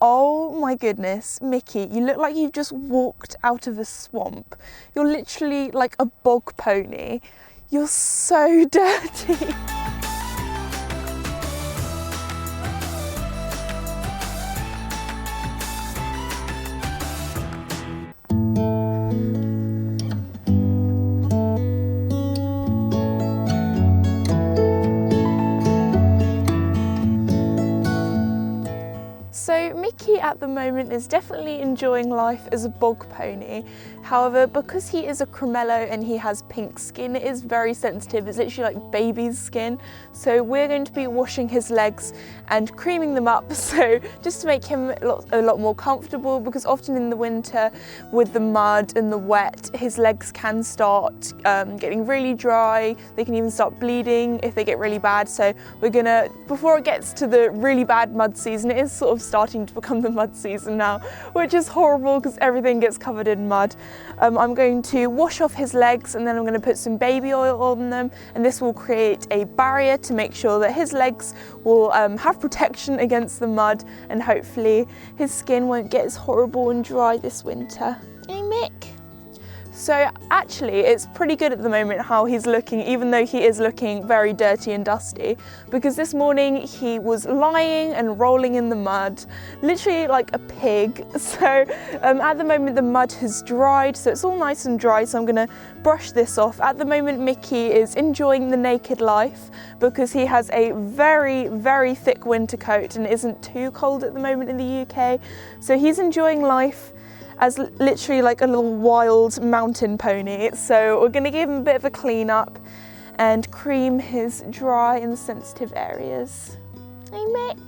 Oh my goodness, Mickey, you look like you've just walked out of a swamp. You're literally like a bog pony. You're so dirty. So Mickey at the moment is definitely enjoying life as a bog pony. However, because he is a cremello and he has pink skin, it is very sensitive. It's literally like baby's skin. So we're going to be washing his legs and creaming them up, so just to make him a lot more comfortable, because often in the winter with the mud and the wet, his legs can start getting really dry. They can even start bleeding if they get really bad. So we're gonna, before it gets to the really bad mud season, it is sort of starting to become the mud season now, which is horrible because everything gets covered in mud. I'm going to wash off his legs and then I'm going to put some baby oil on them, and this will create a barrier to make sure that his legs will have protection against the mud, and hopefully his skin won't get as horrible and dry this winter. Hey Mick. So actually it's pretty good at the moment how he's looking, even though he is looking very dirty and dusty, because this morning he was lying and rolling in the mud, literally like a pig. So at the moment the mud has dried, so it's all nice and dry, so I'm going to brush this off. At the moment Mickey is enjoying the naked life because he has a very, very thick winter coat and it isn't too cold at the moment in the UK. So he's enjoying life as literally like a little wild mountain pony. So we're going to give him a bit of a clean up and cream his dry and sensitive areas. Hey Mick,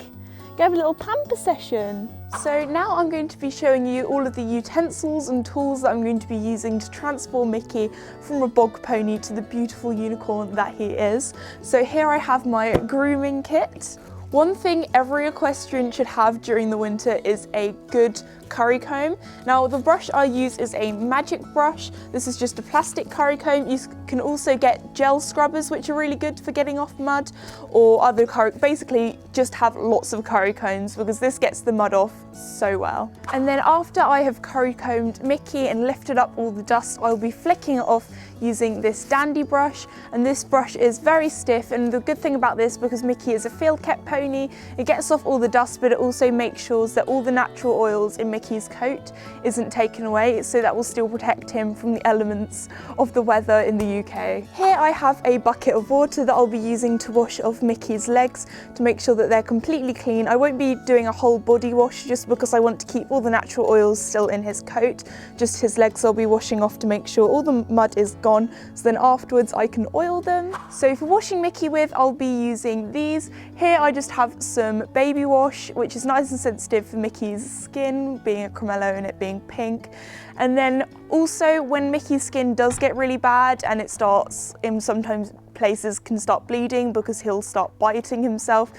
go have a little pamper session. So now I'm going to be showing you all of the utensils and tools that I'm going to be using to transform Mickey from a bog pony to the beautiful unicorn that he is. So here I have my grooming kit. One thing every equestrian should have during the winter is a good curry comb. Now the brush I use is a magic brush. This is just a plastic curry comb. You can also get gel scrubbers, which are really good for getting off mud, or other curry, basically just have lots of curry combs because this gets the mud off so well. And then after I have curry combed Mickey and lifted up all the dust, I'll be flicking it off using this dandy brush, and this brush is very stiff, and the good thing about this, because Mickey is a field kept pony, it gets off all the dust, but it also makes sure that all the natural oils in Mickey's coat isn't taken away, so that will still protect him from the elements of the weather in the UK. Here I have a bucket of water that I'll be using to wash off Mickey's legs to make sure that they're completely clean. I won't be doing a whole body wash just because I want to keep all the natural oils still in his coat. Just his legs I'll be washing off to make sure all the mud is gone, so then afterwards I can oil them. So for washing Mickey with, I'll be using these. Here I just have some baby wash, which is nice and sensitive for Mickey's skin, being a cremello and it being pink. And then also when Mickey's skin does get really bad and it starts, in sometimes places can start bleeding because he'll start biting himself,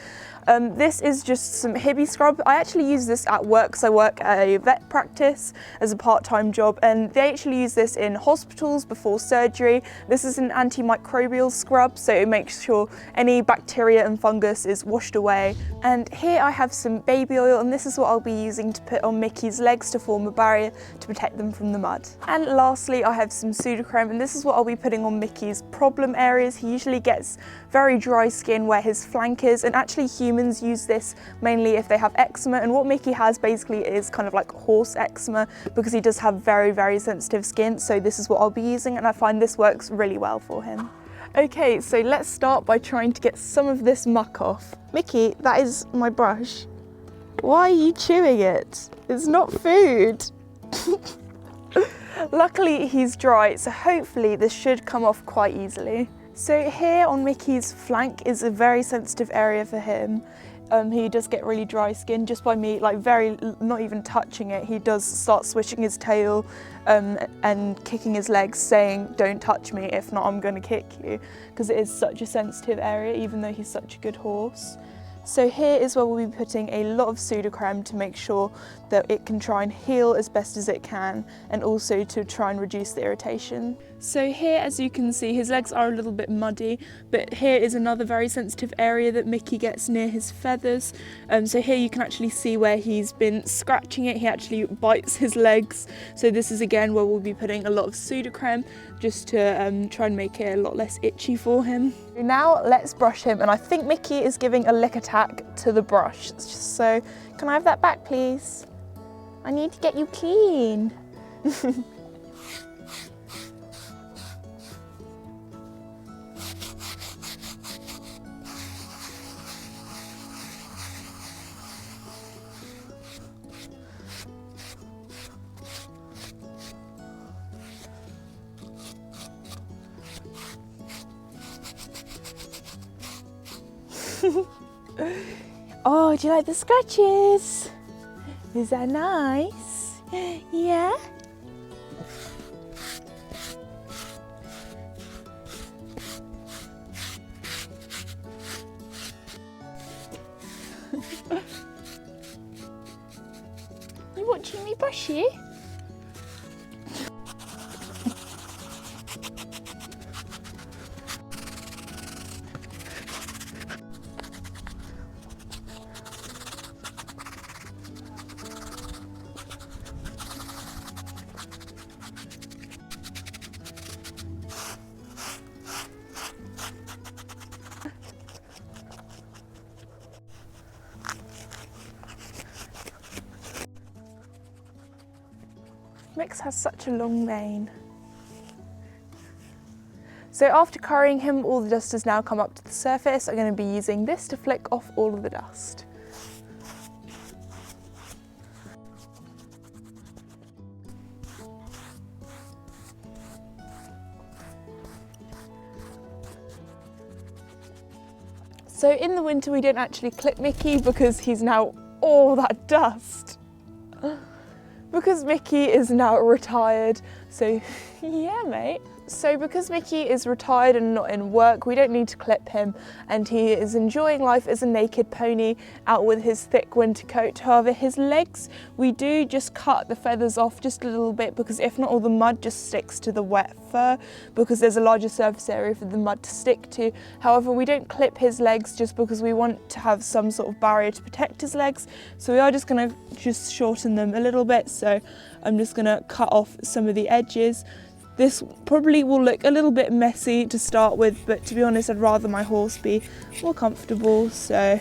this is just some Hibby scrub. I actually use this at work because I work at a vet practice as a part-time job, and they actually use this in hospitals before surgery. This is an antimicrobial scrub, so it makes sure any bacteria and fungus is washed away. And here I have some baby oil, and this is what I'll be using to put on Mickey's legs to form a barrier to protect them from the mud. And lastly I have some pseudocreme, and this is what I'll be putting on Mickey's problem areas. He usually gets very dry skin where his flank is, and actually humans use this mainly if they have eczema, and what Mickey has basically is kind of like horse eczema because he does have very, very sensitive skin. So this is what I'll be using, and I find this works really well for him. Okay, so let's start by trying to get some of this muck off. Mickey, that is my brush. Why are you chewing it? It's not food. Luckily he's dry, so hopefully this should come off quite easily. So here on Mickey's flank is a very sensitive area for him. He does get really dry skin just by me, like not even touching it. He does start swishing his tail and kicking his legs, saying, "Don't touch me, if not I'm going to kick you," because it is such a sensitive area, even though he's such a good horse. So here is where we'll be putting a lot of pseudocreme to make sure that it can try and heal as best as it can, and also to try and reduce the irritation. So here, as you can see, his legs are a little bit muddy, but here is another very sensitive area that Mickey gets near his feathers. So here you can actually see where he's been scratching it. He actually bites his legs. So this is again where we'll be putting a lot of Sudocrem just to try and make it a lot less itchy for him. Now let's brush him, and I think Mickey is giving a lick attack to the brush. So can I have that back, please? I need to get you clean. Oh, do you like the scratches? Is that nice? Yeah? You watching me brush you? Mix has such a long mane. So after currying him, all the dust has now come up to the surface. I'm going to be using this to flick off all of the dust. So in the winter we don't actually clip Mickey because he's now all that dust. Because Mickey is now retired, so yeah mate. So because Mickey is retired and not in work, we don't need to clip him, and he is enjoying life as a naked pony out with his thick winter coat. However, his legs, we do just cut the feathers off just a little bit, because if not, all the mud just sticks to the wet fur, because there's a larger surface area for the mud to stick to. However, we don't clip his legs just because we want to have some sort of barrier to protect his legs. So we are just going to just shorten them a little bit. So I'm just going to cut off some of the edges. This probably will look a little bit messy to start with, but to be honest, I'd rather my horse be more comfortable, so.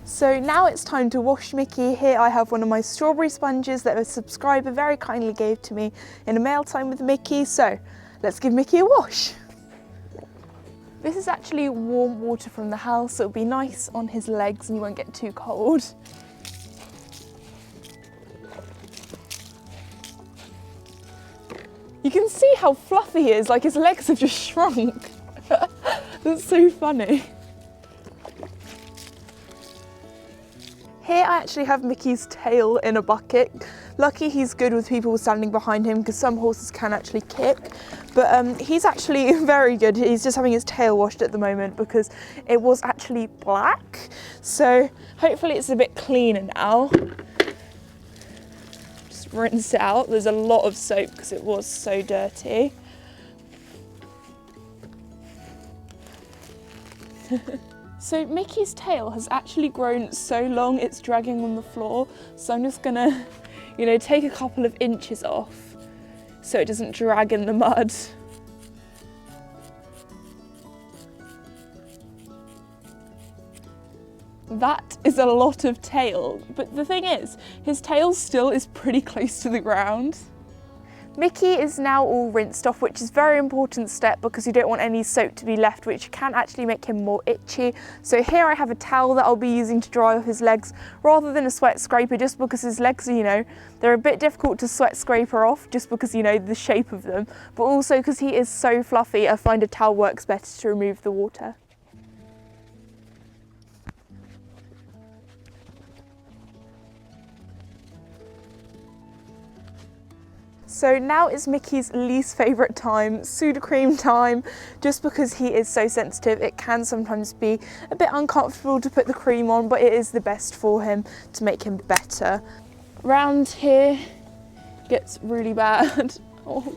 So now it's time to wash Mickey. Here I have one of my strawberry sponges that a subscriber very kindly gave to me in a mail time with Mickey, so let's give Mickey a wash. This is actually warm water from the house, so it'll be nice on his legs and you won't get too cold. You can see how fluffy he is, like his legs have just shrunk. That's so funny. Here I actually have Mickey's tail in a bucket. Lucky he's good with people standing behind him, because some horses can actually kick. But he's actually very good. He's just having his tail washed at the moment because it was actually black. So hopefully it's a bit cleaner now. Just rinse it out. There's a lot of soap because it was so dirty. So Mickey's tail has actually grown so long it's dragging on the floor. So I'm just gonna, take a couple of inches off so it doesn't drag in the mud. That is a lot of tail, but the thing is, his tail still is pretty close to the ground. Mickey is now all rinsed off, which is a very important step because you don't want any soap to be left, which can actually make him more itchy. So here I have a towel that I'll be using to dry off his legs rather than a sweat scraper, just because his legs are, they're a bit difficult to sweat scraper off just because, the shape of them, but also because he is so fluffy, I find a towel works better to remove the water. So now is Mickey's least favourite time, Sudocrem time, just because he is so sensitive. It can sometimes be a bit uncomfortable to put the cream on, but it is the best for him to make him better. Round here gets really bad. Oh.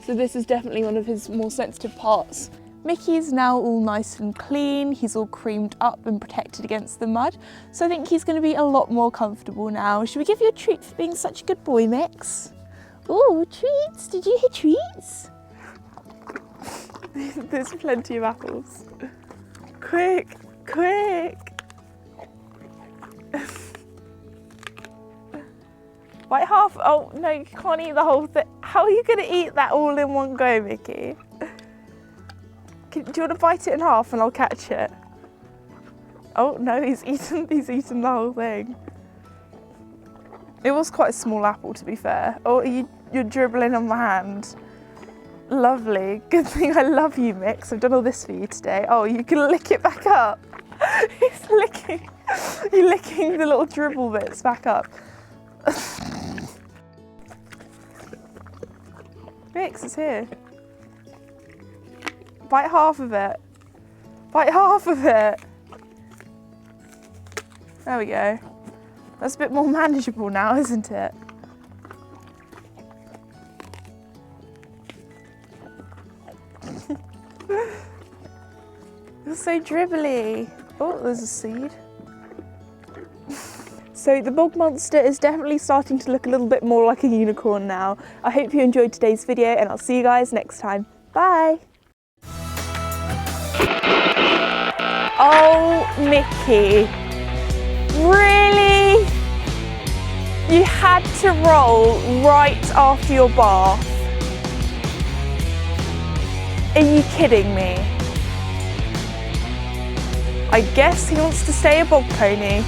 So this is definitely one of his more sensitive parts. Mickey's now all nice and clean, he's all creamed up and protected against the mud, so I think he's going to be a lot more comfortable now. Should we give you a treat for being such a good boy, Mix? Oh, treats! Did you hear treats? There's plenty of apples. Quick, quick! Bite half. Oh no, you can't eat the whole thing. How are you going to eat that all in one go, Mickey? Do you want to bite it in half and I'll catch it? Oh no, he's eaten the whole thing. It was quite a small apple, to be fair. Oh, you're dribbling on my hand. Lovely. Good thing I love you, Mix. I've done all this for you today. Oh, you can lick it back up. He's licking the little dribble bits back up. Mix is here. Bite half of it. Bite half of it. There we go. That's a bit more manageable now, isn't it? You're so dribbly. Oh, there's a seed. So the Bog Monster is definitely starting to look a little bit more like a unicorn now. I hope you enjoyed today's video and I'll see you guys next time. Bye! Oh, Mickey. Really? You had to roll right after your bath? Are you kidding me? I guess he wants to stay a bog pony.